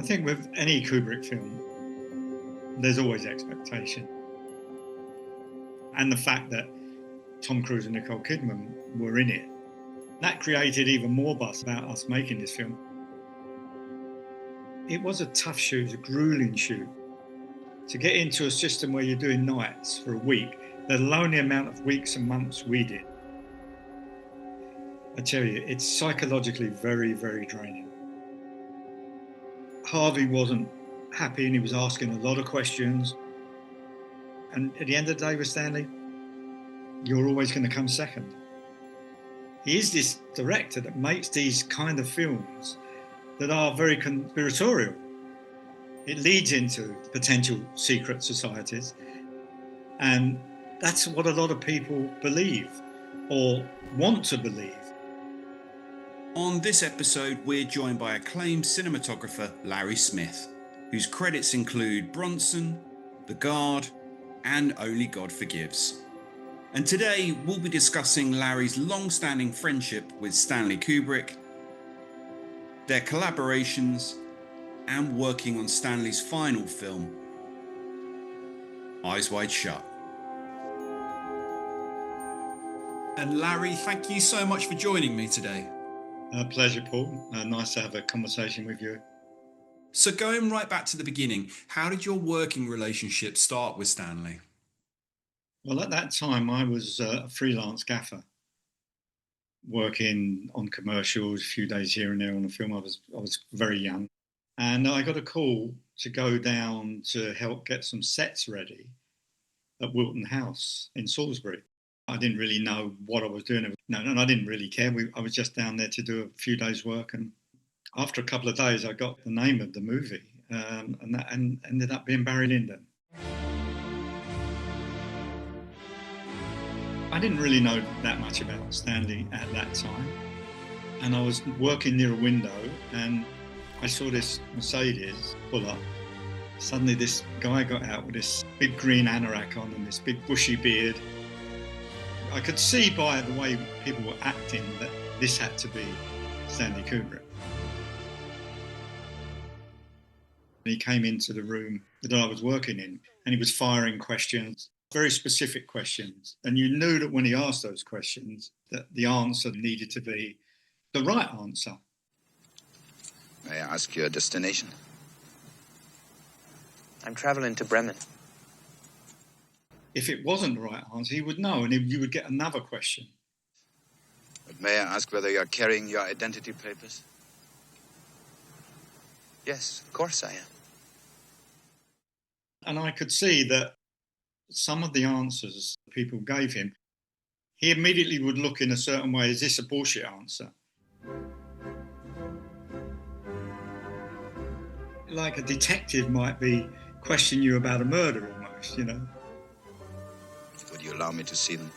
think with any Kubrick film, there's always expectation. And the fact that Tom Cruise and Nicole Kidman were in it, that created even more buzz about us making this film. It was a tough shoot, it was a grueling shoot. To get into a system where you're doing nights for a week, let alone the amount of weeks and months we did, I tell you, it's psychologically very, very draining. Harvey wasn't happy and he was asking a lot of questions. And at the end of the day with Stanley, you're always going to come second. He is this director that makes these kind of films that are very conspiratorial. It leads into potential secret societies. And that's what a lot of people believe or want to believe. On this episode, we're joined by acclaimed cinematographer Larry Smith, whose credits include Bronson, The Guard, and Only God Forgives. And today, we'll be discussing Larry's long-standing friendship with Stanley Kubrick, their collaborations, and working on Stanley's final film, Eyes Wide Shut. And Larry, thank you so much for joining me today. Pleasure, Paul. Nice to have a conversation with you. So going right back to the beginning, how did your working relationship start with Stanley? Well, at that time, I was a freelance gaffer, working on commercials, a few days here and there on a film. I was very young. And I got a call to go down to help get some sets ready at Wilton House in Salisbury. I didn't really know what I was doing. And I didn't really care. I was just down there to do a few days' work. And after a couple of days, I got the name of the movie, and that ended up being Barry Lyndon. I didn't really know that much about Stanley at that time. And I was working near a window, and I saw this Mercedes pull up. Suddenly, this guy got out with this big green anorak on and this big bushy beard. I could see by the way people were acting that this had to be Stanley Kubrick. He came into the room that I was working in and he was firing questions, very specific questions. And you knew that when he asked those questions that the answer needed to be the right answer. May I ask your destination? I'm traveling to Bremen. If it wasn't the right answer, he would know, and you would get another question. But may I ask whether you're carrying your identity papers? Yes, of course I am. And I could see that some of the answers people gave him, he immediately would look in a certain way. Is this a bullshit answer? Like a detective might be questioning you about a murder almost, you know. Would you allow me to see them?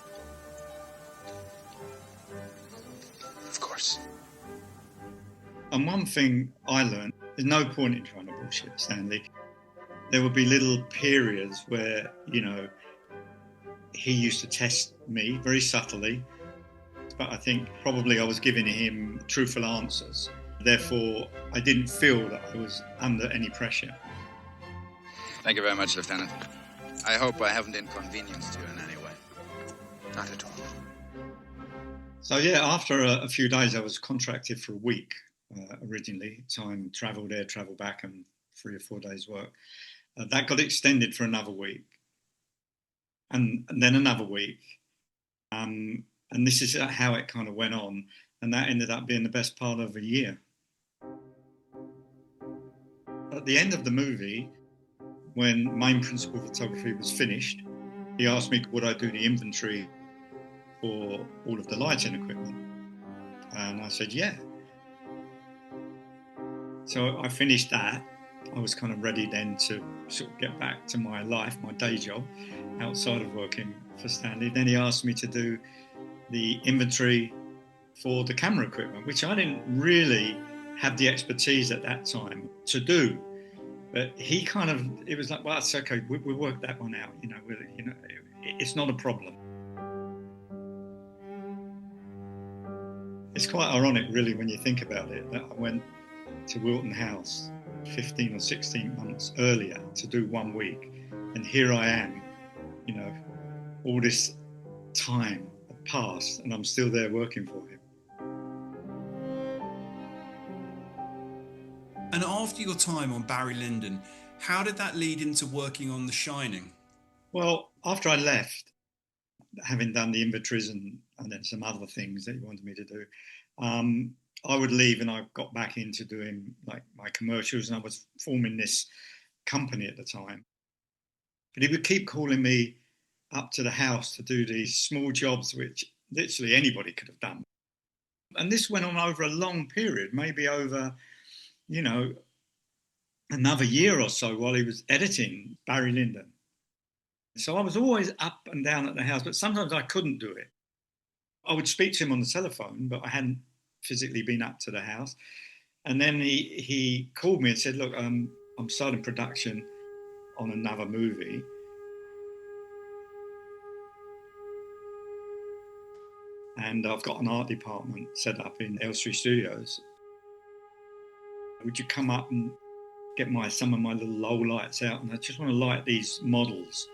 Of course. And one thing I learned, there's no point in trying to bullshit Stanley. There would be little periods where, you know, he used to test me very subtly, but I think probably I was giving him truthful answers. Therefore, I didn't feel that I was under any pressure. Thank you very much, Lieutenant. I hope I haven't inconvenienced you in any way. Not at all. So yeah, after a few days, I was contracted for a week originally. Time travel there, travel back, and 3 or 4 days work. That got extended for another week, and then another week, and this is how it kind of went on, and that ended up being the best part of a year. At the end of the movie, when main principal photography was finished, he asked me would I do the inventory for all of the lighting equipment, and I said yeah. So I finished that. I was kind of ready then to sort of get back to my life, my day job, outside of working for Stanley. Then he asked me to do the inventory for the camera equipment, which I didn't really have the expertise at that time to do. But he kind of, it was like, well, it's okay, we'll work that one out, it's not a problem. It's quite ironic, really, when you think about it, that I went to Wilton House 15 or 16 months earlier to do 1 week. And here I am, all this time had passed and I'm still there working for him. And after your time on Barry Lyndon, how did that lead into working on The Shining? Well, after I left, having done the inventories and then some other things that he wanted me to do, I would leave and I got back into doing like my commercials, and I was forming this company at the time. But he would keep calling me up to the house to do these small jobs, which literally anybody could have done. And this went on over a long period, maybe over, another year or so while he was editing Barry Lyndon. So I was always up and down at the house, but sometimes I couldn't do it. I would speak to him on the telephone, but I hadn't physically been up to the house. And then he called me and said, look, I'm starting production on another movie. And I've got an art department set up in Elstree Studios. Would you come up and get some of my little low lights out? And I just want to light these models.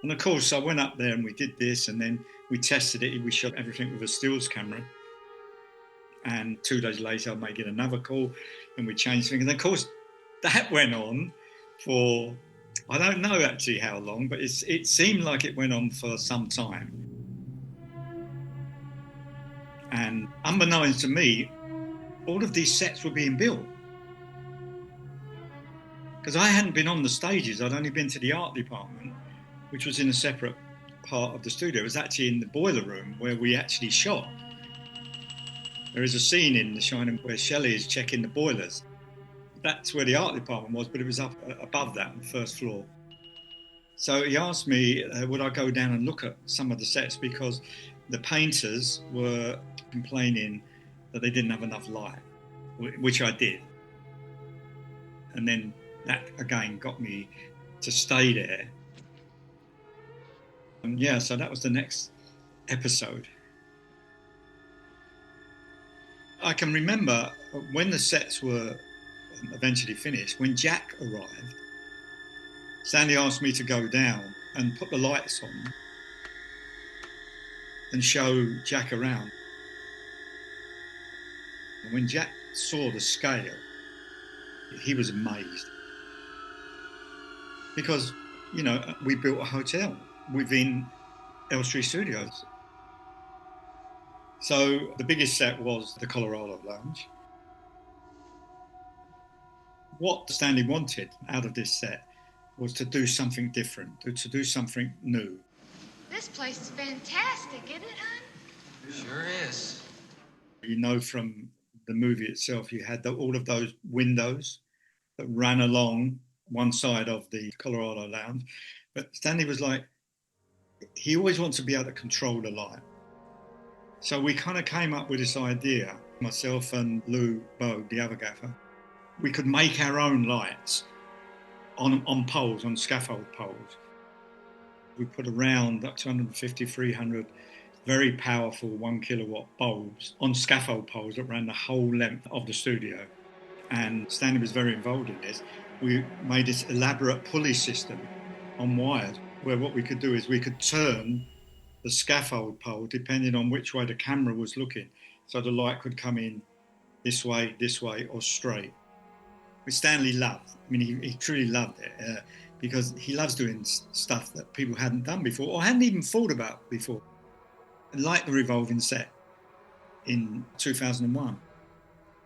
And of course, I went up there and we did this, and then we tested it. We shot everything with a stills camera. And 2 days later, I may get another call and we changed things. And of course, that went on for, I don't know actually how long, but it seemed like it went on for some time. And unbeknownst to me, all of these sets were being built. Because I hadn't been on the stages, I'd only been to the art department, which was in a separate part of the studio. It was actually in the boiler room where we actually shot. There is a scene in The Shining where Shelley is checking the boilers. That's where the art department was, but it was up above that on the first floor. So he asked me, would I go down and look at some of the sets, because the painters were complaining that they didn't have enough light, which I did. And then that again got me to stay there. And yeah, so that was the next episode. I can remember when the sets were eventually finished, when Jack arrived, Stanley asked me to go down and put the lights on and show Jack around. And when Jack saw the scale, he was amazed. Because, we built a hotel within Elstree Studios. So the biggest set was the Colorado Lounge. What Stanley wanted out of this set was to do something different, to do something new. This place is fantastic, isn't it, hon? Sure is. From the movie itself, you had all of those windows that ran along one side of the Colorado Lounge. But Stanley was like, he always wants to be able to control the light. So we kind of came up with this idea, myself and Lou Bogue, the other gaffer. We could make our own lights on poles, on scaffold poles. We put around 250, 300 very powerful 1 kilowatt bulbs on scaffold poles that ran the whole length of the studio. And Stanley was very involved in this. We made this elaborate pulley system on wires, where what we could do is we could turn the scaffold pole depending on which way the camera was looking. So the light could come in this way, or straight. Which Stanley loved. I mean, he truly loved it because he loves doing stuff that people hadn't done before or hadn't even thought about before. Like the revolving set in 2001.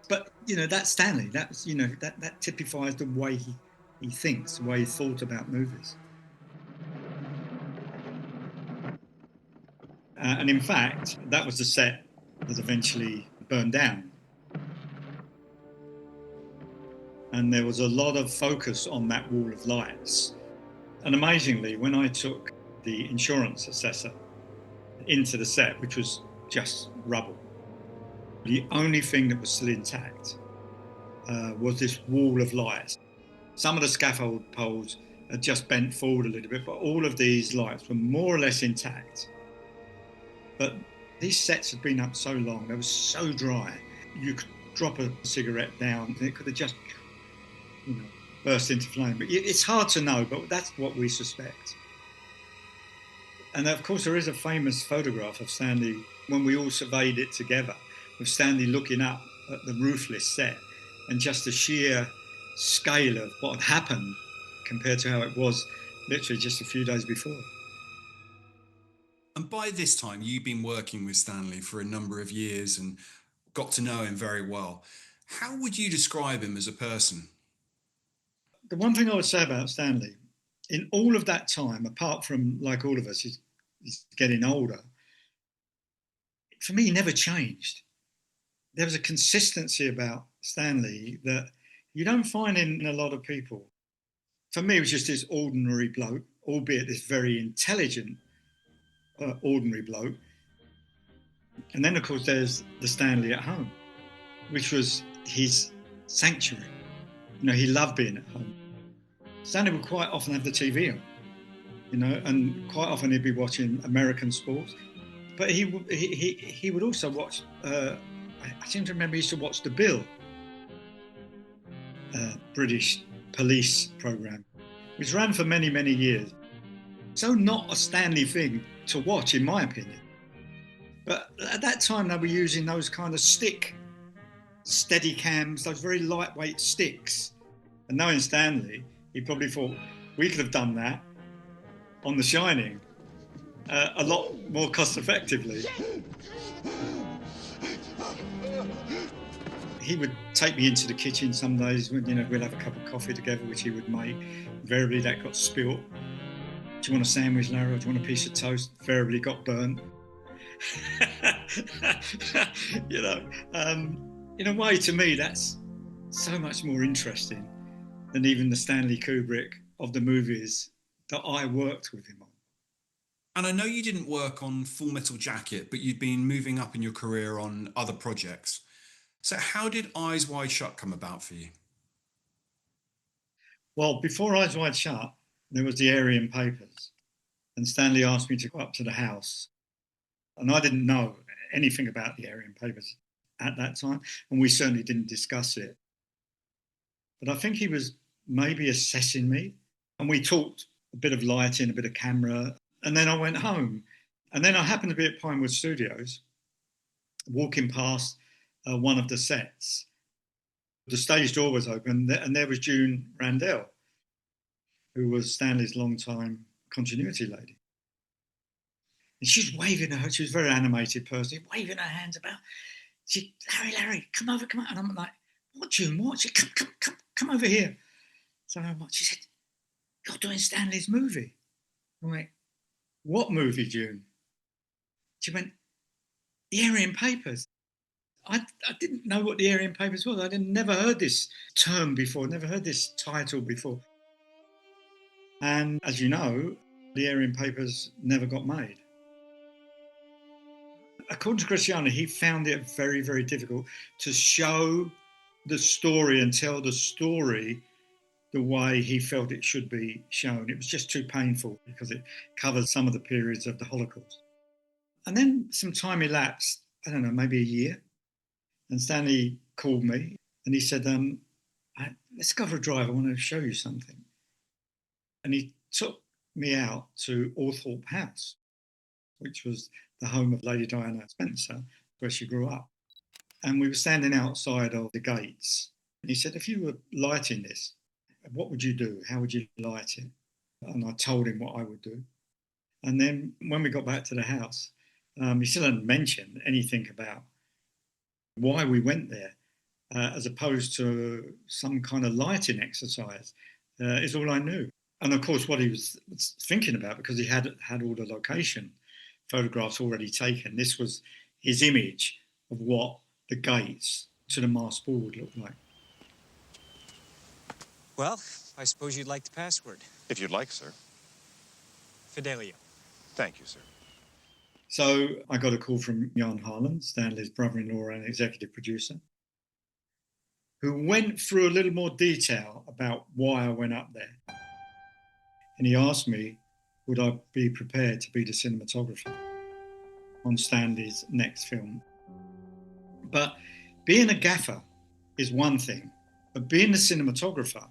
But, that's Stanley. That's, that typifies the way he thinks, the way he thought about movies. And in fact, that was the set that eventually burned down. And there was a lot of focus on that wall of lights. And amazingly, when I took the insurance assessor into the set, which was just rubble, the only thing that was still intact was this wall of lights. Some of the scaffold poles had just bent forward a little bit, but all of these lights were more or less intact. But These sets had been up so long, they were so dry. You could drop a cigarette down and it could have just, burst into flame. But it's hard to know, but that's what we suspect. And of course, there is a famous photograph of Stanley when we all surveyed it together, with Stanley looking up at the roofless set and just the sheer scale of what had happened compared to how it was literally just a few days before. And by this time, you've been working with Stanley for a number of years and got to know him very well. How would you describe him as a person? The one thing I would say about Stanley, in all of that time, apart from, like all of us, he's getting older, for me, he never changed. There was a consistency about Stanley that you don't find in a lot of people. For me, it was just this ordinary bloke, albeit this very intelligent, ordinary bloke. And then, of course, there's the Stanley at home, which was his sanctuary. He loved being at home. Stanley would quite often have the TV on, and quite often he'd be watching American sports. But he would also watch, I seem to remember he used to watch The Bill, British police programme, which ran for many, many years. So not a Stanley thing to watch, in my opinion. But at that time, they were using those kind of steady cams, those very lightweight sticks. And knowing Stanley, he probably thought, we could have done that on The Shining a lot more cost effectively. He would take me into the kitchen some days when, we'd have a cup of coffee together, which he would make. Invariably, that got spilt. Do you want a sandwich, Larry? Or do you want a piece of toast? Invariably got burnt. In a way, to me, that's so much more interesting than even the Stanley Kubrick of the movies that I worked with him on. And I know you didn't work on Full Metal Jacket, but you'd been moving up in your career on other projects. So how did Eyes Wide Shut come about for you? Well, before Eyes Wide Shut, there was the Aryan Papers. And Stanley asked me to go up to the house. And I didn't know anything about the Aryan Papers at that time. And we certainly didn't discuss it. But I think he was maybe assessing me. And we talked a bit of lighting, a bit of camera. And then I went home. And then I happened to be at Pinewood Studios, walking past one of the sets. The stage door was open, and there was June Randell, who was Stanley's longtime continuity lady. And she's waving her, she was a very animated person, waving her hands about. She, Larry, come over. And I'm like, what, June, what? She, come over here. So she said, you're doing Stanley's movie. I'm like, what movie, June? She went, the Aryan Papers. I didn't know what the Aryan Papers was. I'd never heard this term before, never heard this title before. And as you know, the Aryan Papers never got made. According to Cristiano, he found it very, very difficult to show the story and tell the story the way he felt it should be shown. It was just too painful because it covers some of the periods of the Holocaust. And then some time elapsed, I don't know, maybe a year. And Stanley called me and he said, let's go for a drive. I want to show you something. And he took me out to Orthorpe House, which was the home of Lady Diana Spencer, where she grew up. And we were standing outside of the gates. And he said, if you were lighting this, what would you do? How would you light it? And I told him what I would do. And then when we got back to the house, he still hadn't mentioned anything about why we went there, as opposed to some kind of lighting exercise, is all I knew. And of course, what he was thinking about, because he had all the location photographs already taken, this was his image of what the gates to the Mars Ball would look like. Well, I suppose you'd like the password. If you'd like, sir. Fidelio. Thank you, sir. So I got a call from Jan Harlan, Stanley's brother-in-law and executive producer, who went through a little more detail about why I went up there. And he asked me, would I be prepared to be the cinematographer? on Stanley's next film. But being a gaffer is one thing, but being a cinematographer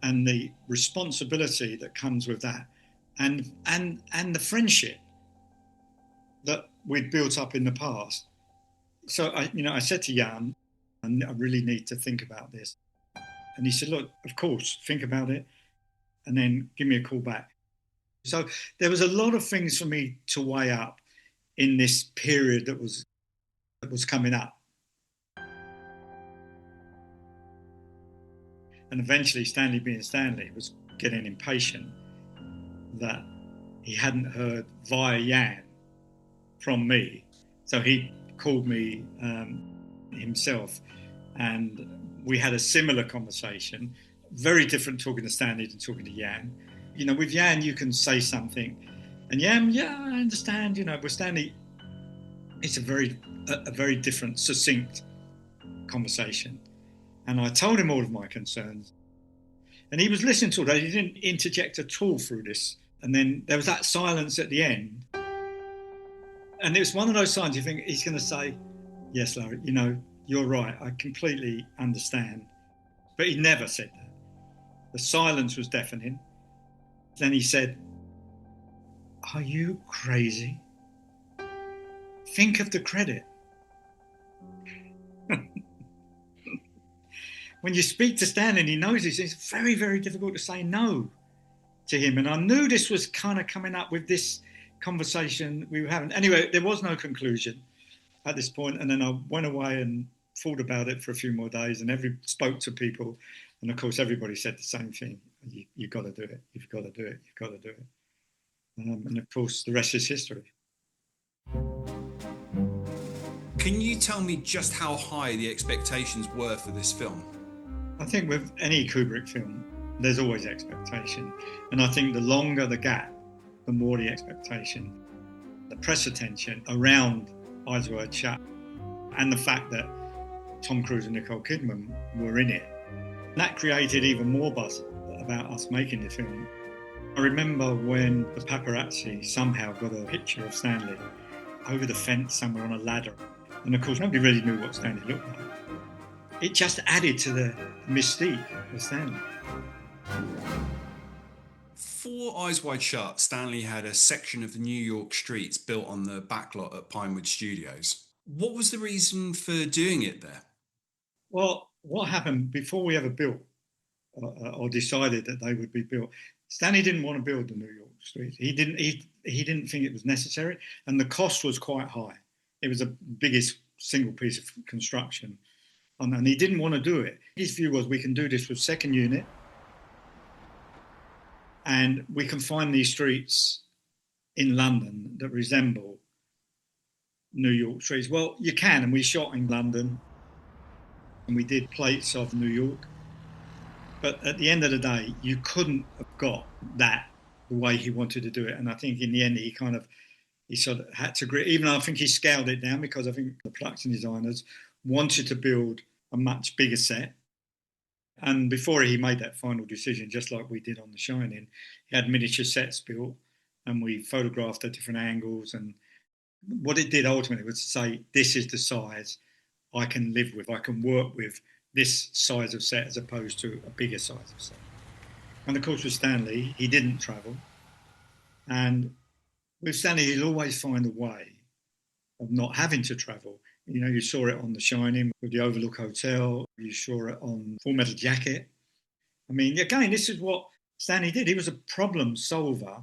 and the responsibility that comes with that, and the friendship that we'd built up in the past. So I said to Jan, I really need to think about this. And he said, look, of course, think about it and then give me a call back. So there was a lot of things for me to weigh up in this period that was coming up. And eventually, Stanley being Stanley was getting impatient that he hadn't heard via Jan from me. So he called me himself, and we had a similar conversation. Very different talking to Stanley than talking to Jan. With Jan, you can say something, and Jan, yeah, I understand. But Stanley, it's a very different, succinct conversation. And I told him all of my concerns, and he was listening to it. He didn't interject at all through this. And then there was that silence at the end. And it was one of those signs you think he's going to say, yes, Larry, you're right. I completely understand. But he never said that. The silence was deafening. Then he said, are you crazy? Think of the credit. When you speak to Stanley and he knows this, it's very, very difficult to say no to him. And I knew this was kind of coming up with this conversation we were having. Anyway, there was no conclusion at this point. And then I went away and thought about it for a few more days and spoke to people. And of course, everybody said the same thing. You've got to do it. You've got to do it. You've got to do it. And of course, the rest is history. Can you tell me just how high the expectations were for this film? I think with any Kubrick film, there's always expectation. And I think the longer the gap, the more the expectation. The press attention around Eyes Wide Shut and the fact that Tom Cruise and Nicole Kidman were in it, that created even more buzz about us making the film. I remember when the paparazzi somehow got a picture of Stanley over the fence somewhere on a ladder. And of course, nobody really knew what Stanley looked like. It just added to the mystique of Stanley. For Eyes Wide Shut, Stanley had a section of the New York streets built on the backlot at Pinewood Studios. What was the reason for doing it there? Well, what happened before we ever built or decided that they would be built, Stanley didn't want to build the New York streets. He didn't think it was necessary, and the cost was quite high. It was the biggest single piece of construction, and he didn't want to do it. His view was, we can do this with second unit, and we can find these streets in London that resemble New York streets. Well, you can, and we shot in London, and we did plates of New York. But at the end of the day, you couldn't have got that the way he wanted to do it. And I think in the end, he sort of had to agree. Even though I think he scaled it down, because I think the production designers wanted to build a much bigger set. And before he made that final decision, just like we did on The Shining, he had miniature sets built, and we photographed at different angles. And what it did ultimately was to say, this is the size I can live with. I can work with this size of set as opposed to a bigger size of set. And of course, with Stanley, he didn't travel. And with Stanley, he'll always find a way of not having to travel. You saw it on The Shining with the Overlook Hotel. You saw it on Full Metal Jacket. I mean, again, this is what Stanley did. He was a problem solver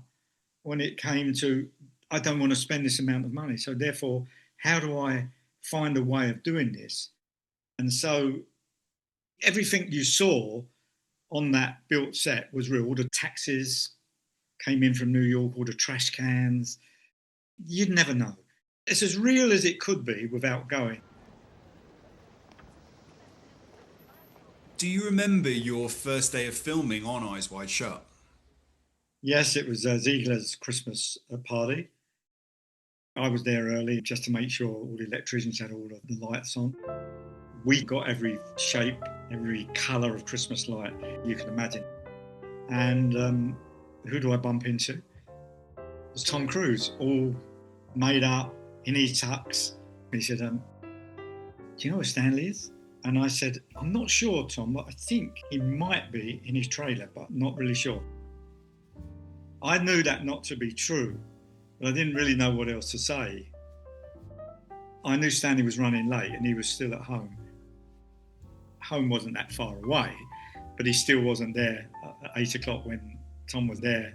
when it came to, I don't want to spend this amount of money. So therefore, how do I find a way of doing this? And so everything you saw on that built set was real. All the taxis came in from New York, all the trash cans. You'd never know. It's as real as it could be without going. Do you remember your first day of filming on Eyes Wide Shut? Yes, it was Ziegler's Christmas party. I was there early just to make sure all the electricians had all of the lights on. We got every shape, every colour of Christmas light you can imagine. And who do I bump into? It was Tom Cruise, all made up in his tux. He said, do you know where Stanley is? And I said, I'm not sure, Tom, but I think he might be in his trailer, but not really sure. I knew that not to be true, but I didn't really know what else to say. I knew Stanley was running late and he was still at home. Home wasn't that far away, but he still wasn't there at 8 o'clock when Tom was there.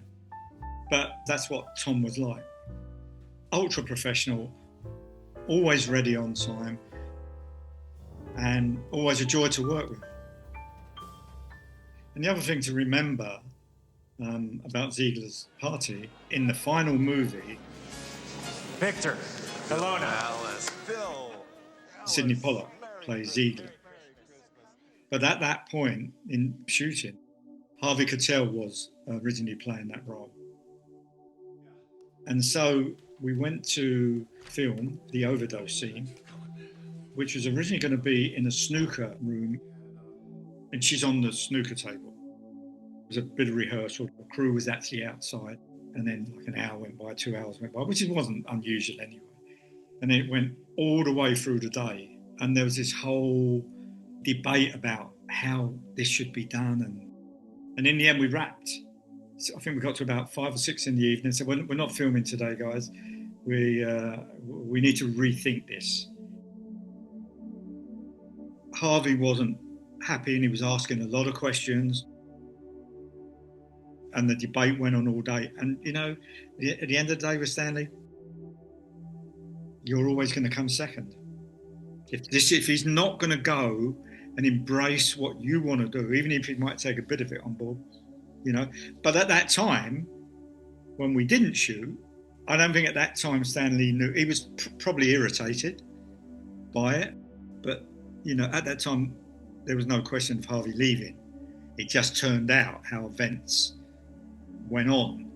But that's what Tom was like. Ultra professional, always ready on time, and always a joy to work with. And the other thing to remember about Ziegler's party, in the final movie, Victor, Kelowna. Alice, Phil. Sidney Pollack plays Ziegler. But at that point in shooting, Harvey Keitel was originally playing that role. And so we went to film the overdose scene, which was originally going to be in a snooker room, and she's on the snooker table. It was a bit of rehearsal. The crew was actually outside, and then like an hour went by, 2 hours went by, which wasn't unusual anyway. And then it went all the way through the day, and there was this whole debate about how this should be done, and in the end we wrapped. So I think we got to about 5 or 6 in the evening. So we're not filming today, guys. We need to rethink this. Harvey wasn't happy, and he was asking a lot of questions, and the debate went on all day. And you know, at the end of the day with Stanley, you're always going to come second. If he's not going to go and embrace what you want to do, even if he might take a bit of it on board, you know. But at that time, when we didn't shoot, I don't think at that time Stanley knew. He was probably irritated by it, but you know, at that time there was no question of Harvey leaving. It just turned out how events went on,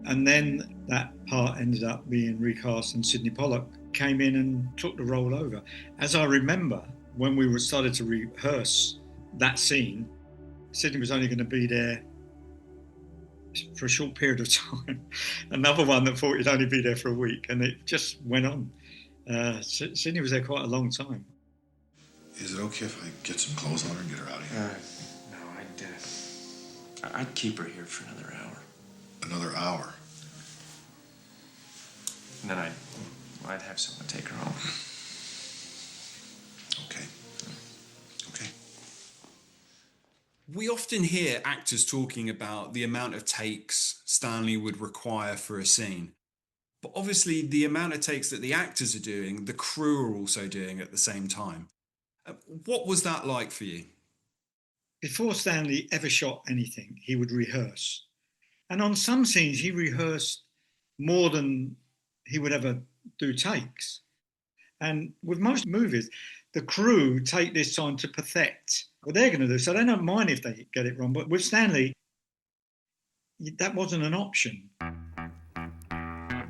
and then that part ended up being recast, and Sidney Pollack came in and took the role over. As I remember, when we started to rehearse that scene, Sidney was only going to be there for a short period of time. Another one that thought he'd only be there for a week, and it just went on. Sidney was there quite a long time. Is it okay if I get some clothes on her and get her out of here? No, I'd keep her here for another hour. Another hour? And then I'd have someone take her home. Okay. Okay. We often hear actors talking about the amount of takes Stanley would require for a scene. But obviously the amount of takes that the actors are doing, the crew are also doing at the same time. What was that like for you? Before Stanley ever shot anything, he would rehearse. And on some scenes, he rehearsed more than he would ever do takes. And with most movies, the crew take this time to perfect what they're going to do. So they don't mind if they get it wrong. But with Stanley, that wasn't an option. I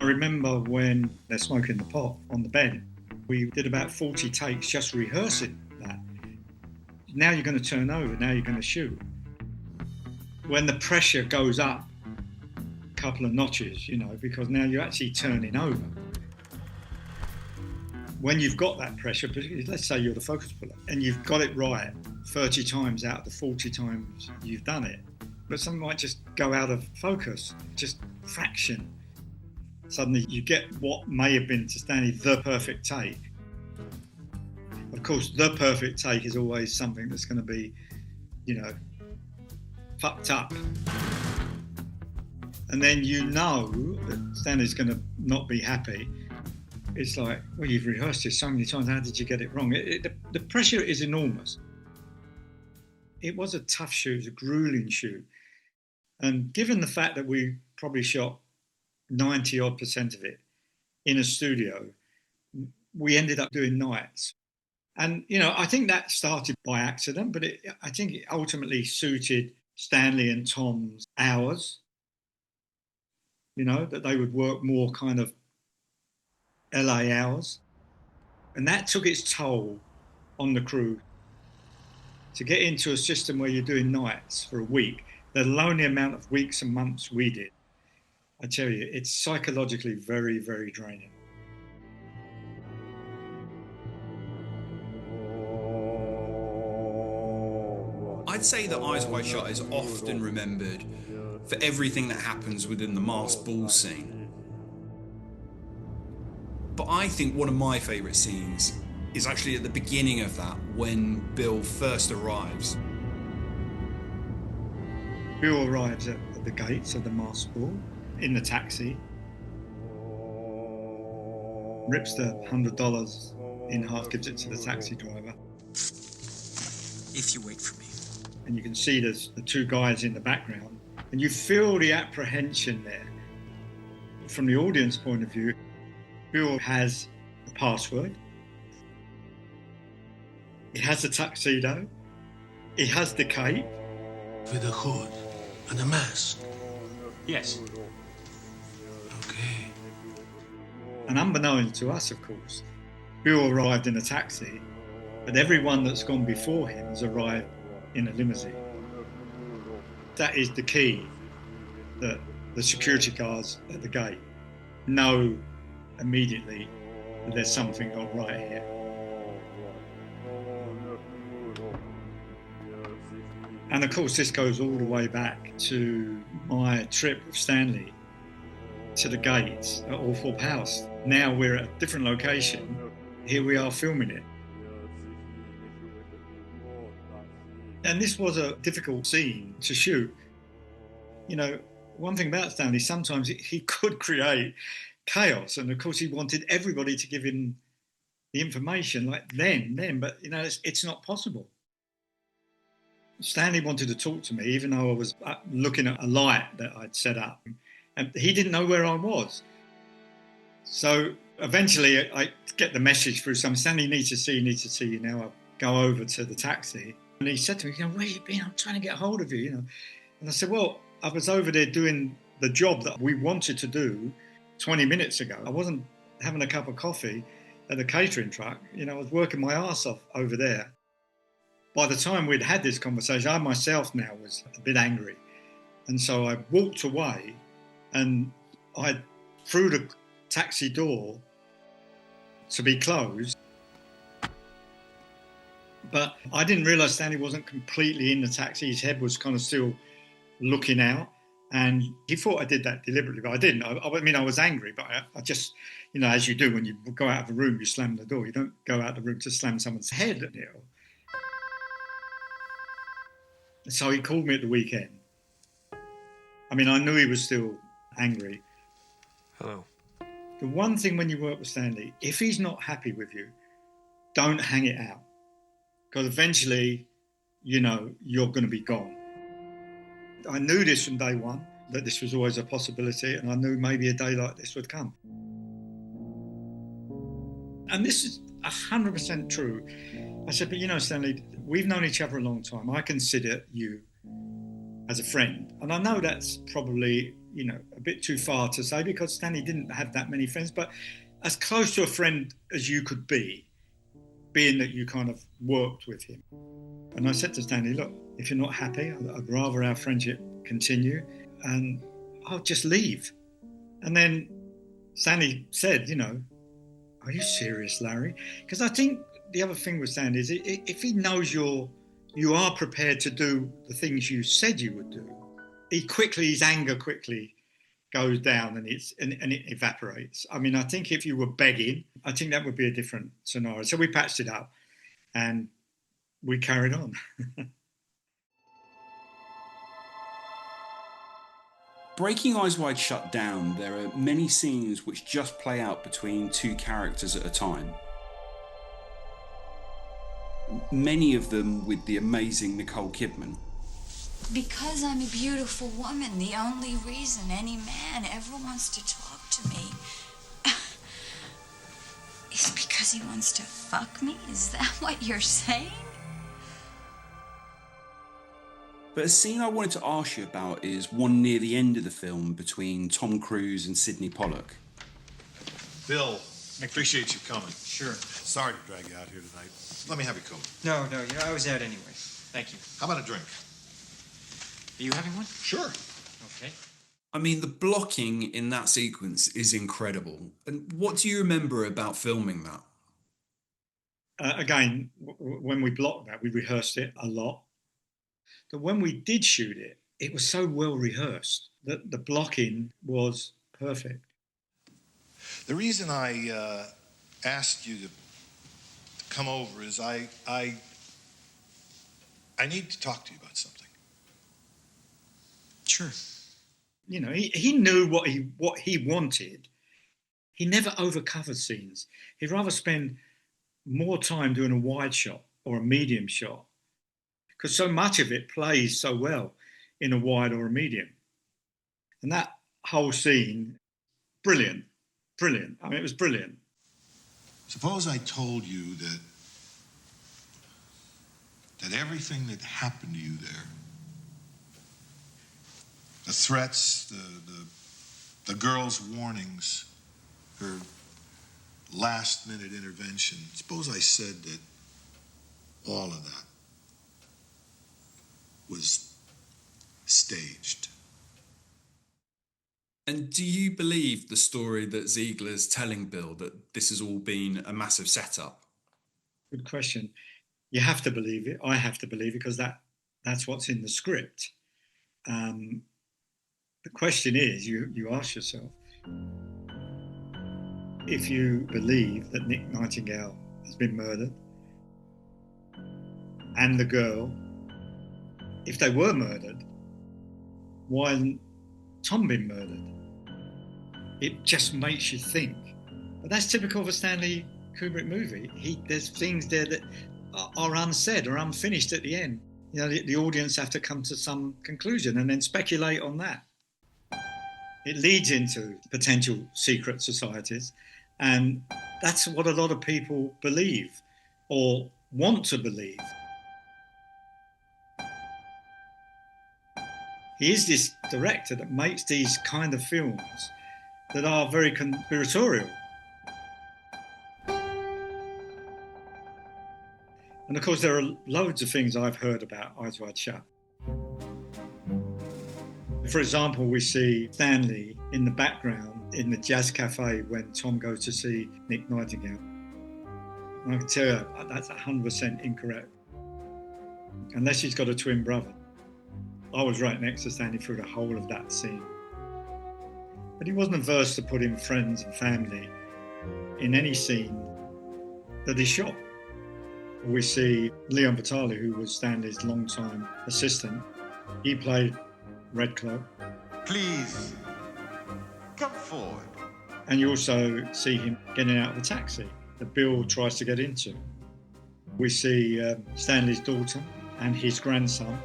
remember when they're smoking the pot on the bed, we did about 40 takes just rehearsing that. Now you're going to turn over, now you're going to shoot. When the pressure goes up a couple of notches, you know, because now you're actually turning over. When you've got that pressure, let's say you're the focus puller, and you've got it right 30 times out of the 40 times you've done it, but something might just go out of focus, just fraction. Suddenly you get what may have been to Stanley the perfect take. Of course, the perfect take is always something that's going to be, you know, fucked up. And then you know that Stanley's going to not be happy. It's like, well, you've rehearsed this so many times, how did you get it wrong? The pressure is enormous. It was a tough shoot, it was a grueling shoot. And given the fact that we probably shot 90% of it in a studio, we ended up doing nights. And, you know, I think that started by accident, but I think it ultimately suited Stanley and Tom's hours, you know, that they would work more kind of LA hours. And that took its toll on the crew. To get into a system where you're doing nights for a week, let alone the amount of weeks and months we did, I tell you, it's psychologically very, very draining. I'd say that Eyes Wide Shut is often remembered for everything that happens within the masked ball scene. But I think one of my favourite scenes is actually at the beginning of that, when Bill first arrives. Bill arrives at the gates of the masked ball in the taxi, rips the $100 in half, gives it to the taxi driver. If you wait for me. And you can see there's the two guys in the background, and you feel the apprehension there. From the audience point of view, Bill has the password, he has the tuxedo, he has the cape. With a hood and a mask. Yes. Okay. And unbeknownst to us, of course, Bill arrived in a taxi, but everyone that's gone before him has arrived in a limousine. That is the key, that the security guards at the gate know immediately that there's something not right here. And of course, this goes all the way back to my trip with Stanley to the gates at Althorpe House. Now we're at a different location. Here we are filming it. And this was a difficult scene to shoot. You know, one thing about Stanley, sometimes he could create chaos. And of course, he wanted everybody to give him the information like then, but you know, it's not possible. Stanley wanted to talk to me, even though I was looking at a light that I'd set up, and he didn't know where I was. So eventually I get the message through some, Stanley needs to see you now. I go over to the taxi, and he said to me, you know, where you been? I'm trying to get hold of you, you know. And I said, well, I was over there doing the job that we wanted to do 20 minutes ago. I wasn't having a cup of coffee at the catering truck. You know, I was working my arse off over there. By the time we'd had this conversation, I myself now was a bit angry. And so I walked away and I threw the taxi door to be closed. But I didn't realise Stanley wasn't completely in the taxi. His head was kind of still looking out. And he thought I did that deliberately, but I didn't. I mean, I was angry, but I just, you know, as you do when you go out of a room, you slam the door. You don't go out of the room to slam someone's head, you know. So he called me at the weekend. I mean, I knew he was still angry. Hello. The one thing when you work with Stanley, if he's not happy with you, don't hang it out. Because eventually, you know, you're going to be gone. I knew this from day one, that this was always a possibility, and I knew maybe a day like this would come. And this is 100% true. I said, but you know, Stanley, we've known each other a long time. I consider you as a friend. And I know that's probably, you know, a bit too far to say because Stanley didn't have that many friends, but as close to a friend as you could be, being that you kind of worked with him. And I said to Stanley, look, if you're not happy, I'd rather our friendship continue and I'll just leave. And then Stanley said, you know, are you serious, Larry? Because I think the other thing with Stanley is if he knows you are prepared to do the things you said you would do, his anger quickly goes down and it evaporates. I mean, I think if you were begging, I think that would be a different scenario. So we patched it up and we carried on. Breaking Eyes Wide Shut down, there are many scenes which just play out between two characters at a time. Many of them with the amazing Nicole Kidman. Because I'm a beautiful woman, the only reason any man ever wants to talk to me is because he wants to fuck me? Is that what you're saying? But a scene I wanted to ask you about is one near the end of the film between Tom Cruise and Sidney Pollack. Bill, I appreciate you coming. Sure. Sorry to drag you out here tonight. Let me have your coat. No, you know, I was out anyway. Thank you. How about a drink? Are you having one? Sure. Okay. I mean, the blocking in that sequence is incredible. And what do you remember about filming that? Again, when we blocked that, we rehearsed it a lot. But when we did shoot it, it was so well rehearsed that the blocking was perfect. The reason I asked you to come over is I need to talk to you about something. Sure. You know, he knew what he wanted. He never overcovered scenes. He'd rather spend more time doing a wide shot or a medium shot, because so much of it plays so well in a wide or a medium. And that whole scene, brilliant. I mean, it was brilliant. Suppose I told you that everything that happened to you there, the threats, the girl's warnings, her last-minute intervention, suppose I said that all of that was staged. And do you believe the story that Ziegler's telling Bill, that this has all been a massive setup? Good question. You have to believe it. I have to believe it because that's what's in the script. The question is, you ask yourself, if you believe that Nick Nightingale has been murdered and the girl, if they were murdered, why hasn't Tom been murdered? It just makes you think. But that's typical of a Stanley Kubrick movie. There's things there that are unsaid or unfinished at the end. You know, the audience have to come to some conclusion and then speculate on that. It leads into potential secret societies, and that's what a lot of people believe or want to believe. He is this director that makes these kind of films that are very conspiratorial. And of course, there are loads of things I've heard about Eyes Wide Shut. For example, we see Stanley in the background in the jazz cafe when Tom goes to see Nick Nightingale. And I can tell you that's 100% incorrect, unless he's got a twin brother. I was right next to Stanley through the whole of that scene. But he wasn't averse to putting friends and family in any scene that he shot. We see Leon Vitali, who was Stanley's longtime assistant. He played Red Cloak. Please, come forward. And you also see him getting out of the taxi that Bill tries to get into. We see Stanley's daughter and his grandson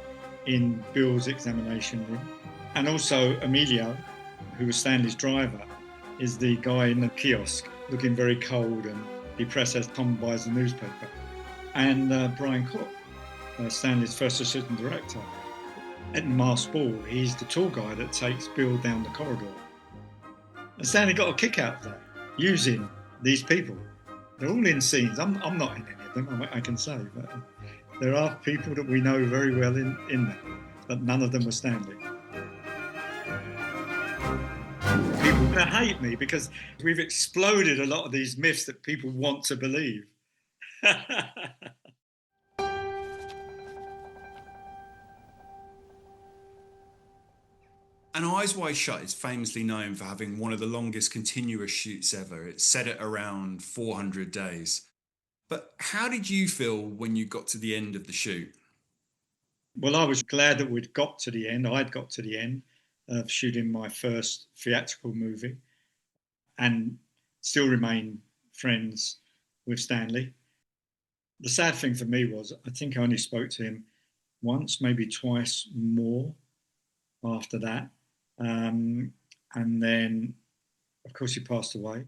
in Bill's examination room. And also Emilio, who was Stanley's driver, is the guy in the kiosk looking very cold and depressed as Tom buys the newspaper. And Brian Cook, Stanley's first assistant director. At Masked Ball, he's the tour guide that takes Bill down the corridor. And Stanley got a kick out of that, using these people. They're all in scenes. I'm not in any of them, I can say, but there are people that we know very well in there, but none of them were Stanley. People are going to hate me because we've exploded a lot of these myths that people want to believe. And Eyes Wide Shut is famously known for having one of the longest continuous shoots ever. It's set at around 400 days. But how did you feel when you got to the end of the shoot? Well, I was glad that we'd got to the end. I'd got to the end of shooting my first theatrical movie and still remain friends with Stanley. The sad thing for me was I think I only spoke to him once, maybe twice more after that. And then, of course, he passed away.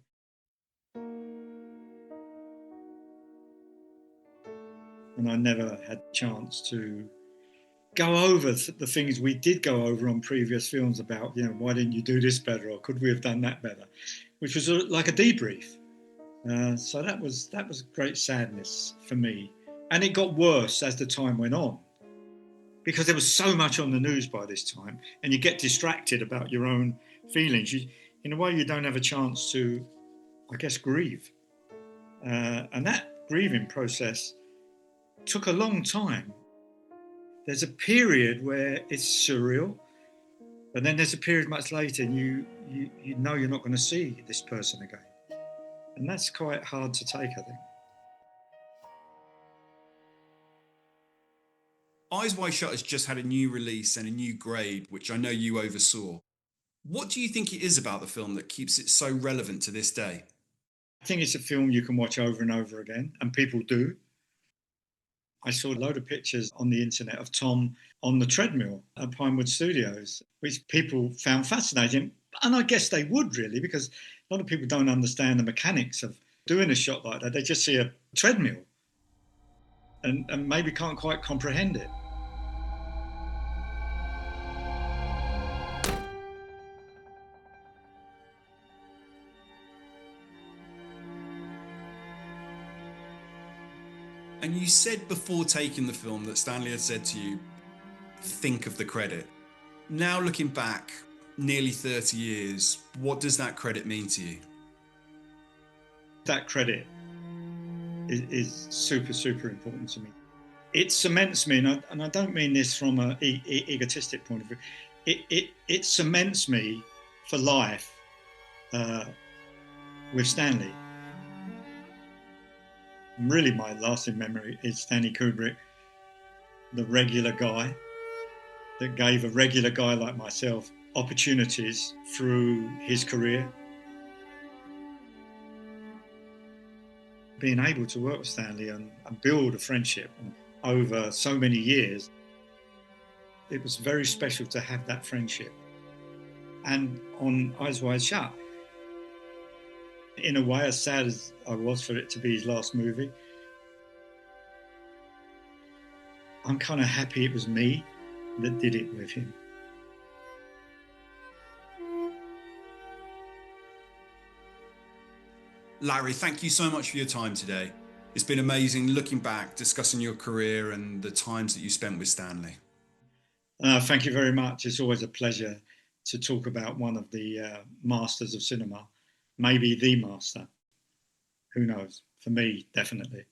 And I never had a chance to go over the things we did go over on previous films about, you know, why didn't you do this better, or could we have done that better, which was like a debrief. So that was great sadness for me. And it got worse as the time went on. because there was so much on the news by this time, and you get distracted about your own feelings. In a way, you don't have a chance to, I guess, grieve. And that grieving process took a long time. There's a period where it's surreal, but then there's a period much later and you know you're not going to see this person again. And that's quite hard to take, I think. Eyes Wide Shut has just had a new release and a new grade, which I know you oversaw. What do you think it is about the film that keeps it so relevant to this day? I think it's a film you can watch over and over again, and people do. I saw a load of pictures on the internet of Tom on the treadmill at Pinewood Studios, which people found fascinating. And I guess they would really, because a lot of people don't understand the mechanics of doing a shot like that. They just see a treadmill and maybe can't quite comprehend it. And you said before taking the film that Stanley had said to you, think of the credit. Now looking back, nearly 30 years, what does that credit mean to you? That credit is super, super important to me. It cements me, and I don't mean this from an egotistic point of view, it cements me for life with Stanley. Really, my lasting memory is Stanley Kubrick, the regular guy that gave a regular guy like myself opportunities through his career. Being able to work with Stanley and build a friendship over so many years, it was very special to have that friendship. And on Eyes Wide Shut, in a way, as sad as I was for it to be his last movie, I'm kind of happy it was me that did it with him. Larry, thank you so much for your time today. It's been amazing looking back, discussing your career and the times that you spent with Stanley. Thank you very much. It's always a pleasure to talk about one of the masters of cinema, maybe the master. Who knows? For me, definitely.